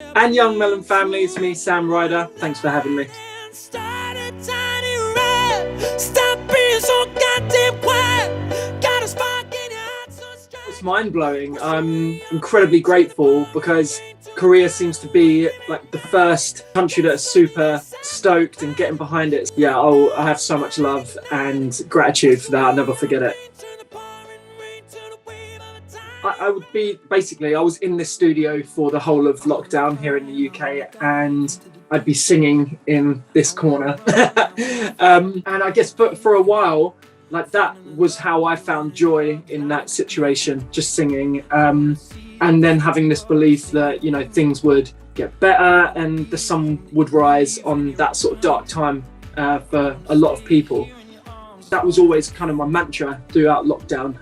And young Melon family, it's me, Sam Ryder. Thanks for having me. It's mind-blowing. I'm incredibly grateful because Korea seems to be like the first country that's super stoked and getting behind it. Yeah, I have so much love and gratitude for that. I'll never forget it. I would be, basically, I was in this studio for the whole of lockdown here in the UK, and I'd be singing in this corner. And I guess for a while, like that was how I found joy in that situation, just singing. And then having this belief that, you know, things would get better and the sun would rise on that sort of dark time for a lot of people. That was always kind of my mantra throughout lockdown,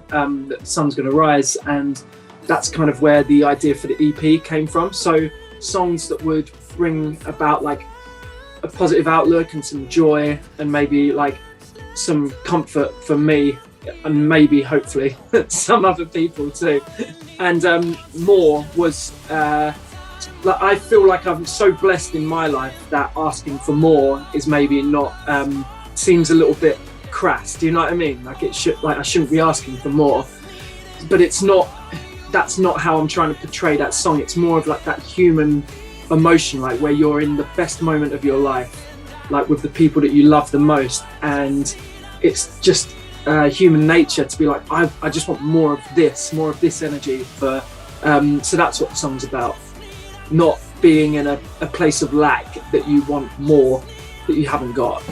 that the sun's going to rise, and that's kind of where the idea for the EP came from. So songs that would bring about like a positive outlook and some joy and maybe like some comfort for me and maybe hopefully some other people too. And more was like, I feel like I'm so blessed in my life that asking for more is maybe not seems a little bit crass, do you know what I mean? Like I shouldn't be asking for more, but it's not, that's not how I'm trying to portray that song. It's more of like that human emotion, like where you're in the best moment of your life, like with the people that you love the most, and it's just human nature to be like, I just want more of this energy for, so that's what the song's about. Not being in a place of lack that you want more that you haven't got.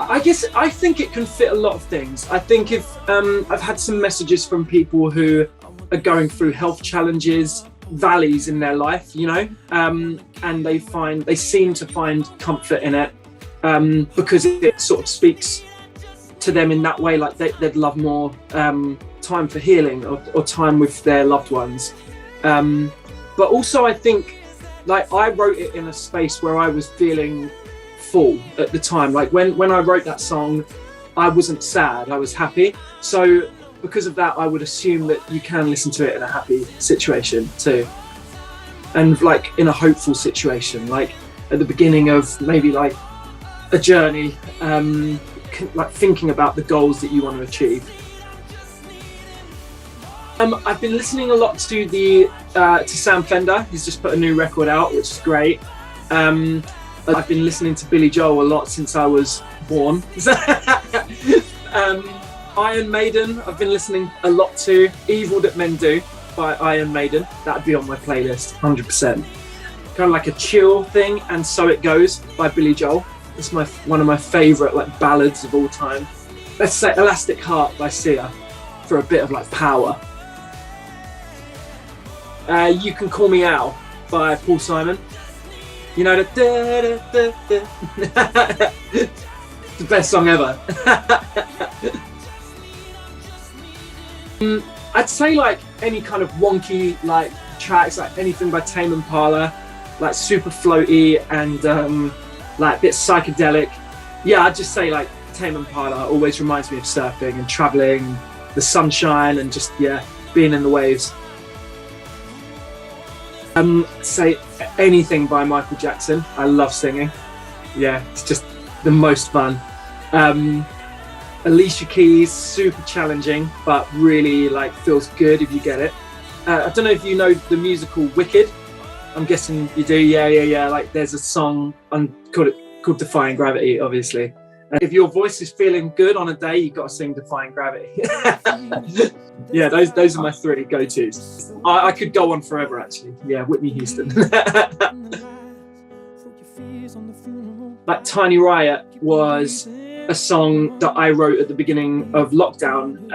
I think it can fit a lot of things. I think if I've had some messages from people who are going through health challenges, valleys in their life, you know, and they seem to find comfort in it because it sort of speaks to them in that way, like they'd love more time for healing or time with their loved ones. But also I think like I wrote it in a space where I was feeling full at the time. Like when I wrote that song, I wasn't sad, I was happy. So because of that, I would assume that you can listen to it in a happy situation too. And like in a hopeful situation, like at the beginning of maybe like a journey, like thinking about the goals that you want to achieve. I've been listening a lot to Sam Fender. He's just put a new record out, which is great. I've been listening to Billy Joel a lot since I was born. Iron Maiden, I've been listening a lot to. Evil That Men Do by Iron Maiden. That'd be on my playlist, 100%. Kind of like a chill thing, and So It Goes by Billy Joel. It's one of my favourite like ballads of all time. Let's say Elastic Heart by Sia for a bit of like power. You Can Call Me Al by Paul Simon. You know, the the best song ever. I'd say like any kind of wonky like tracks, like anything by Tame Impala, like super floaty and like a bit psychedelic. Yeah, I'd just say like Tame Impala always reminds me of surfing and traveling, the sunshine and just, yeah, being in the waves. Say anything by Michael Jackson. I love singing. Yeah, it's just the most fun. Alicia Keys, super challenging, but really like feels good if you get it. I don't know if you know the musical Wicked. I'm guessing you do. Yeah. Like there's a song called Defying Gravity, obviously. If your voice is feeling good on a day, you've got to sing Defying Gravity. Yeah, those are my three go-tos. I could go on forever, actually. Yeah, Whitney Houston. Like Tiny Riot was a song that I wrote at the beginning of lockdown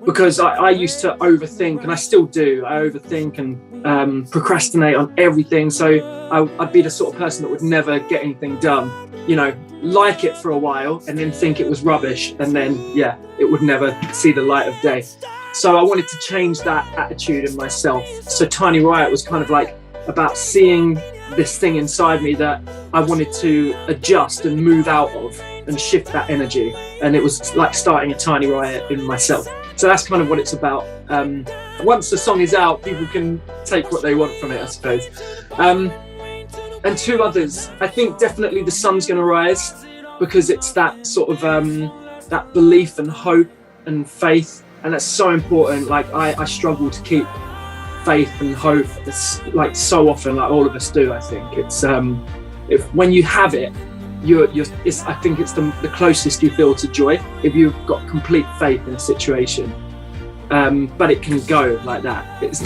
because I used to overthink, and I still do. I overthink and procrastinate on everything. So I'd be the sort of person that would never get anything done. You know, like it for a while and then think it was rubbish, and then yeah, it would never see the light of day. So I wanted to change that attitude in myself. So Tiny Riot was kind of like about seeing this thing inside me that I wanted to adjust and move out of and shift that energy. And it was like starting a tiny riot in myself. So that's kind of what it's about. Once the song is out, people can take what they want from it, I suppose. And two others, I think definitely The Sun's Gonna Rise, because it's that sort of that belief and hope and faith, and that's so important. Like I struggle to keep faith and hope, like so often, like all of us do. I think it's if when you have it, I think it's the closest you feel to joy, if you've got complete faith in a situation. But it can go like that. It's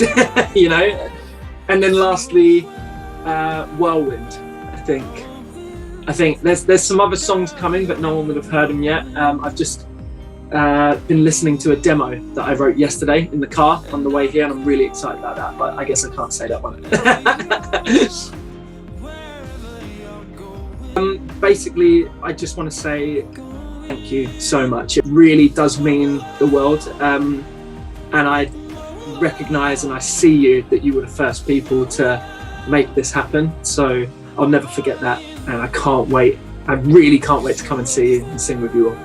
you know. And then lastly, Whirlwind. I think there's some other songs coming, but no one would have heard them yet. I've just been listening to a demo that I wrote yesterday in the car on the way here, and I'm really excited about that. But I guess I can't say that one. Basically, I just want to say thank you so much. It really does mean the world. And I recognise and I see you, that you were the first people to make this happen. So I'll never forget that, and I can't wait. I really can't wait to come and see you and sing with you all.